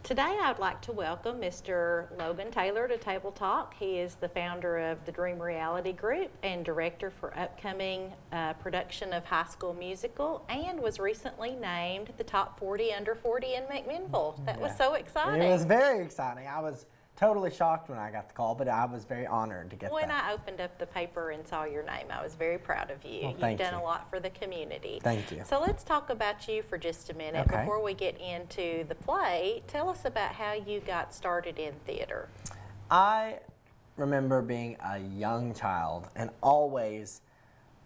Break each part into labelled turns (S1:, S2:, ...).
S1: Today I'd like to welcome Mr. Logan Taylor to Table Talk. He is the founder of the Dream Reality Group and director for upcoming production of High School Musical, and was recently named the top 40 under 40 in McMinnville. That was so exciting.
S2: It was very exciting. I was totally shocked when I got the call, but I was very honored to get
S1: When
S2: that.
S1: I opened up the paper and saw your name, I was very proud of you.
S2: Well,
S1: You've done a lot for the community.
S2: Thank you.
S1: So let's talk about you for just a minute.
S2: Okay.
S1: Before we get into the play. Tell us about how you got started in theater.
S2: I remember being a young child and always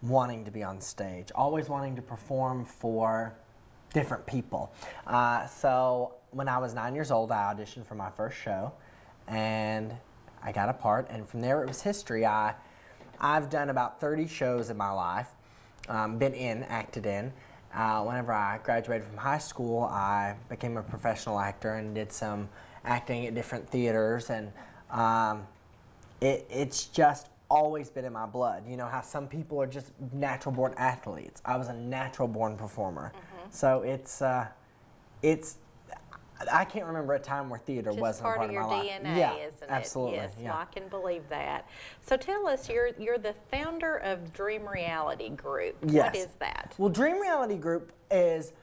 S2: wanting to be on stage, always wanting to perform for different people. So when I was 9 years old, I auditioned for my first show, and I got a part, and from there it was history. I've done about 30 shows in my life, acted in. Whenever I graduated from high school, I became a professional actor and did some acting at different theaters, and it's just always been in my blood. You know how some people are just natural born athletes. I was a natural born performer. So it's I can't remember a time where theater wasn't a part of my life.
S1: Just part of your DNA,
S2: yeah,
S1: isn't it?
S2: absolutely.
S1: Yes,
S2: Yeah.
S1: well, I can believe that. So tell us, you're the founder of Dream Reality Group.
S2: Yes.
S1: What is that?
S2: Well, Dream Reality Group is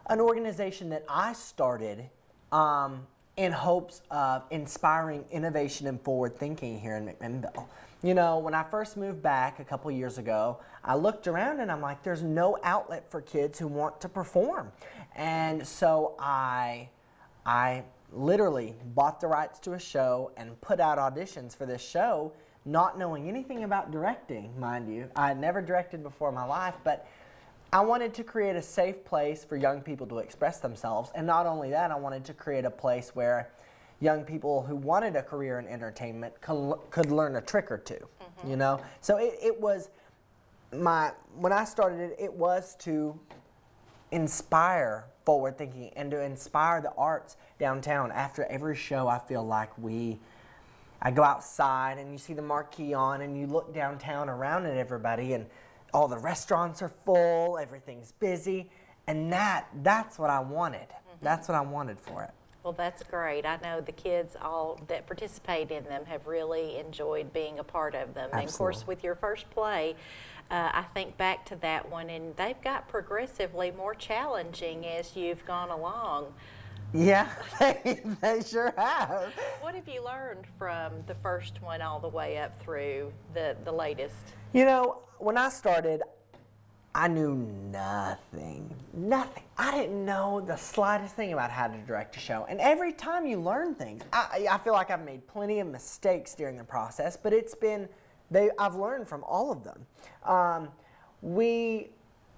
S2: an organization that I started in hopes of inspiring innovation and forward thinking here in McMinnville. You know, when I first moved back a couple years ago, I looked around and I'm like, there's no outlet for kids who want to perform. And so I literally bought the rights to a show and put out auditions for this show, not knowing anything about directing, mind you. I had never directed before in my life, but I wanted to create a safe place for young people to express themselves. And not only that, I wanted to create a place where young people who wanted a career in entertainment could learn a trick or two, you know? So it was when I started it, it was to inspire forward thinking and to inspire the arts downtown. After every show, I feel like I go outside and you see the marquee on and you look downtown around at everybody and all the restaurants are full, everything's busy, and that's what I wanted. That's what I wanted for it.
S1: Well, that's great. I know the kids all that participate in them have really enjoyed being a part of them.
S2: Absolutely.
S1: And of course, with your first play, I think back to that one, and they've got progressively more challenging as you've gone along.
S2: Yeah, they sure have.
S1: What have you learned from the first one all the way up through the latest?
S2: You know, when I started, I knew nothing. I didn't know the slightest thing about how to direct a show. And every time you learn things, I feel like I've made plenty of mistakes during the process, but I've learned from all of them.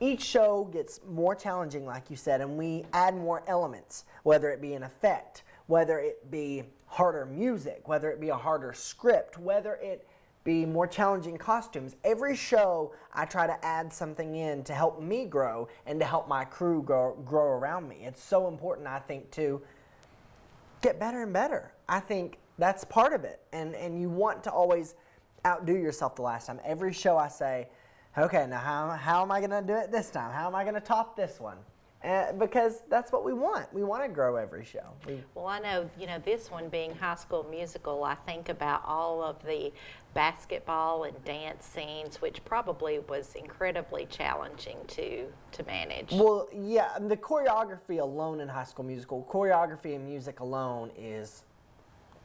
S2: Each show gets more challenging, like you said, and we add more elements, whether it be an effect, whether it be harder music, whether it be a harder script, whether it be more challenging costumes. Every show, I try to add something in to help me grow and to help my crew grow around me. It's so important, I think, to get better and better. I think that's part of it, and you want to always outdo yourself the last time. Every show I say, okay, now how am I going to do it this time? How am I going to top this one? Because that's what we want. We want to grow every show.
S1: Well, I know, this one being High School Musical, I think about all of the basketball and dance scenes, which probably was incredibly challenging to manage.
S2: Well, yeah, the choreography alone in High School Musical, choreography and music alone is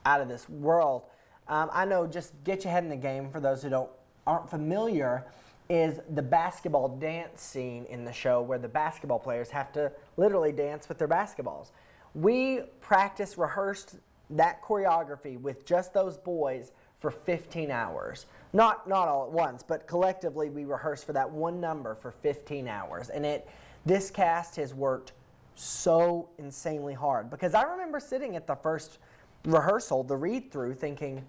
S2: out of this world. I know, just get your head in the game for those who aren't familiar, is the basketball dance scene in the show where the basketball players have to literally dance with their basketballs. We rehearsed that choreography with just those boys for 15 hours. Not all at once, but collectively we rehearsed for that one number for 15 hours. And this cast has worked so insanely hard, because I remember sitting at the first rehearsal, the read-through, thinking,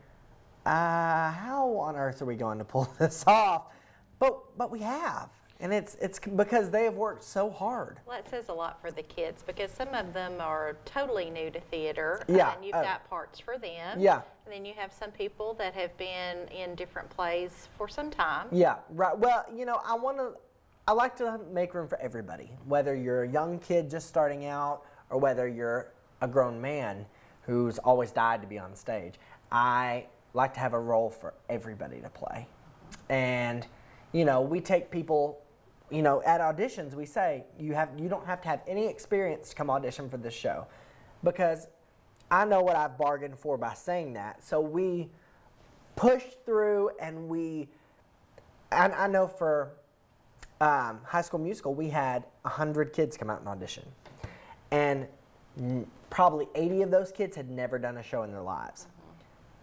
S2: how on earth are we going to pull this off? But we have, and it's because they have worked so hard.
S1: Well, that says a lot for the kids, because some of them are totally new to theater,
S2: yeah,
S1: and you've got parts for them.
S2: Yeah.
S1: And then you have some people that have been in different plays for some time.
S2: Yeah, right. Well, I like to make room for everybody, whether you're a young kid just starting out or whether you're a grown man who's always died to be on stage. I like to have a role for everybody to play. And, you know, we take people, you know, at auditions, we say, you don't have to have any experience to come audition for this show. Because I know what I've bargained for by saying that. So we push through, and I know for High School Musical, we had 100 kids come out and audition. And probably 80 of those kids had never done a show in their lives.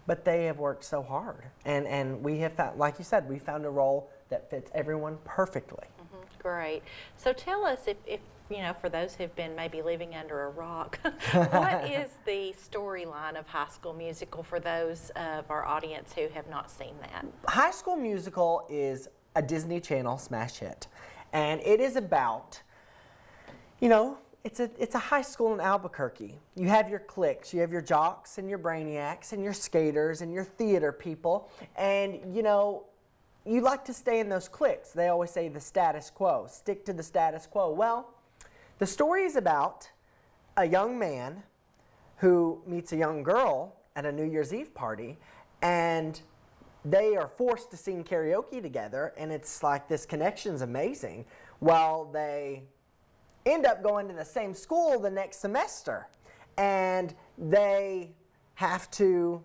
S2: But they have worked so hard. And we have found, like you said, we found a role that fits everyone perfectly.
S1: Great. So tell us, if you know, for those who've been maybe living under a rock, what is the storyline of High School Musical for those of our audience who have not seen that?
S2: High School Musical is a Disney Channel smash hit. And it is about, you know, it's a high school in Albuquerque. You have your cliques, you have your jocks and your brainiacs and your skaters and your theater people. And, you know, you like to stay in those cliques. They always say the status quo, stick to the status quo. Well, the story is about a young man who meets a young girl at a New Year's Eve party, and they are forced to sing karaoke together, and it's like this connection's amazing. Well, they end up going to the same school the next semester, and they want to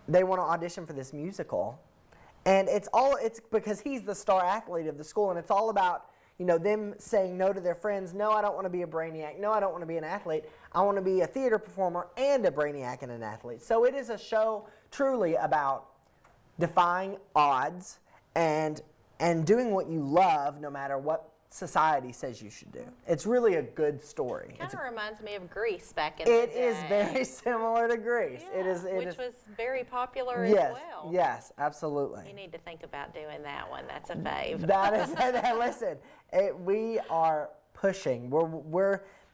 S2: audition for this musical. And it's because he's the star athlete of the school, and it's all about, you know, them saying no to their friends. No, I don't want to be a brainiac. No, I don't want to be an athlete. I want to be a theater performer and a brainiac and an athlete. So it is a show truly about defying odds and doing what you love no matter what society says you should do. It's really a good story.
S1: Kind of reminds me of Grease back in the day.
S2: It is very similar to Grease.
S1: Yeah, which was very popular as well.
S2: Yes, absolutely.
S1: You need to think about doing that one. That's a fave.
S2: That is, listen, we are pushing.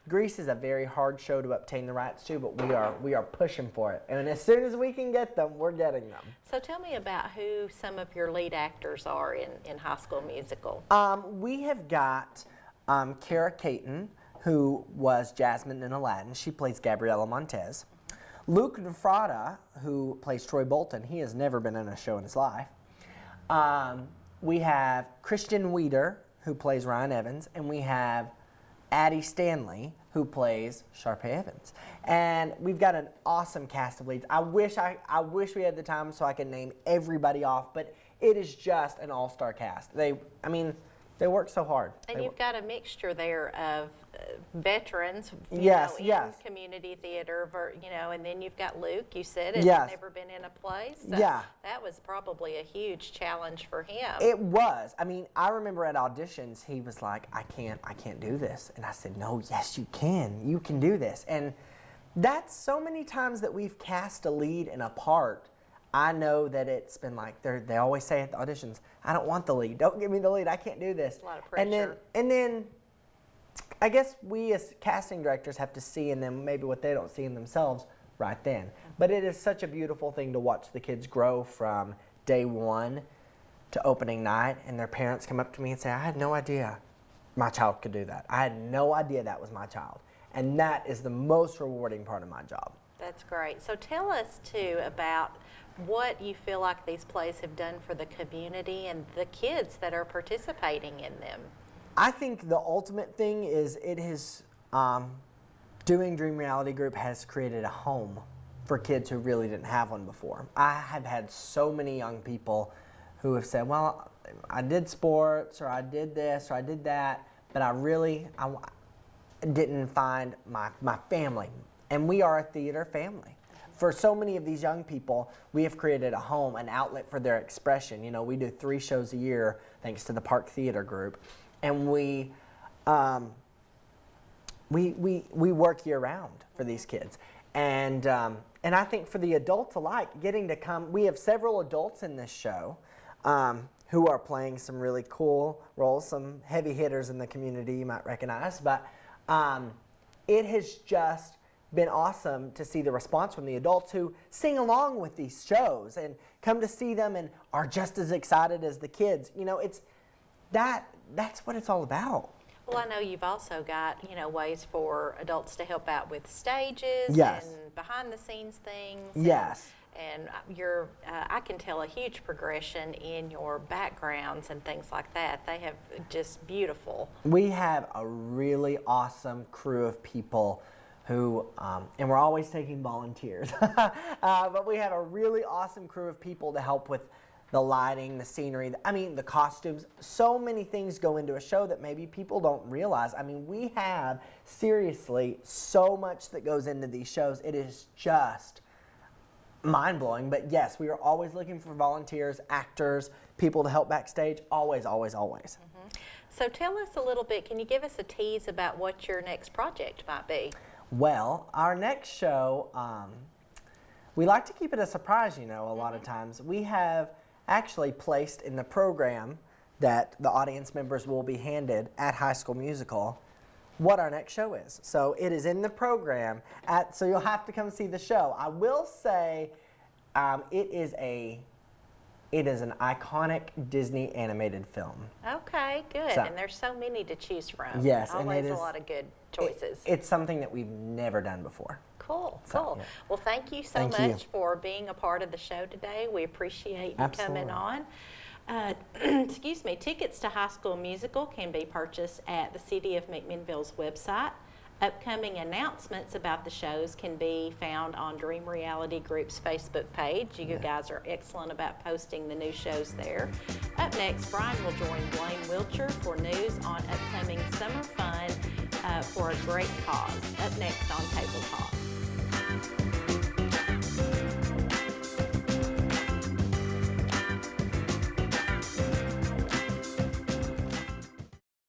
S2: Grease is a very hard show to obtain the rights to, but we are pushing for it. And as soon as we can get them, we're getting them.
S1: So tell me about who some of your lead actors are in High School Musical.
S2: We have got Kara Caton, who was Jasmine in Aladdin. She plays Gabriela Montez. Luke Nefrada, who plays Troy Bolton. He has never been in a show in his life. We have Christian Weeder, who plays Ryan Evans, and we have Addie Stanley, who plays Sharpay Evans. And we've got an awesome cast of leads. I wish we had the time so I could name everybody off, but it is just an all-star cast. They work so hard.
S1: And you've got a mixture there of veterans,
S2: yes,
S1: in community theater, and then you've got Luke, you said, has never been in a play. So that was probably a huge challenge for him.
S2: It was. I mean, I remember at auditions, he was like, I can't do this. And I said, no, yes, you can. You can do this. And that's so many times that we've cast a lead in a part. I know that it's been like, they always say at the auditions, I don't want the lead. Don't give me the lead. I can't do this.
S1: A lot of pressure.
S2: And then I guess we as casting directors have to see in them maybe what they don't see in themselves right then. But it is such a beautiful thing to watch the kids grow from day one to opening night, and their parents come up to me and say, I had no idea my child could do that. I had no idea that was my child. And that is the most rewarding part of my job.
S1: That's great. So tell us, too, about what you feel like these plays have done for the community and the kids that are participating in them.
S2: I think the ultimate thing is doing Dream Reality Group has created a home for kids who really didn't have one before. I have had so many young people who have said, well, I did sports, or I did this, or I did that, but I didn't find my family. And we are a theater family. For so many of these young people, we have created a home, an outlet for their expression. You know, we do 3 shows a year thanks to the Park Theater Group. And we work year round for these kids. And I think for the adults alike, getting to come, we have several adults in this show who are playing some really cool roles, some heavy hitters in the community you might recognize. But it has just been awesome to see the response from the adults who sing along with these shows and come to see them and are just as excited as the kids. You know, that's what it's all about.
S1: Well, I know you've also got, ways for adults to help out with stages
S2: Yes.
S1: and behind the scenes things.
S2: Yes.
S1: And I can tell a huge progression in your backgrounds and things like that. They have just beautiful.
S2: We have a really awesome crew of people who, and we're always taking volunteers, but we have a really awesome crew of people to help with the lighting, the scenery, the costumes. So many things go into a show that maybe people don't realize. We have seriously so much that goes into these shows. It is just mind-blowing. But yes, we are always looking for volunteers, actors, people to help backstage. Always, always, always.
S1: Mm-hmm. So tell us a little bit, can you give us a tease about what your next project might be?
S2: Well, our next show, we like to keep it a surprise, a lot of times. We have actually placed in the program that the audience members will be handed at High School Musical what our next show is. So it is in the program, so you'll have to come see the show. I will say it is an iconic Disney animated film.
S1: Okay, good.
S2: So,
S1: and there's so many to choose from.
S2: Yes,
S1: always
S2: and it is
S1: a lot of good choices.
S2: It's something that we've never done before.
S1: Cool,
S2: So,
S1: cool.
S2: yeah.
S1: Well, thank you so
S2: Thank
S1: much
S2: you.
S1: for being a part of the show today. We appreciate you
S2: Absolutely.
S1: coming on. Excuse me. Tickets to High School Musical can be purchased at the City of McMinnville's website. Upcoming announcements about the shows can be found on Dream Reality Group's Facebook page. You guys are excellent about posting the new shows there. Up next, Brian will join Blaine Wiltshire for news on upcoming summer fun for a great cause. Up next on Table Talk.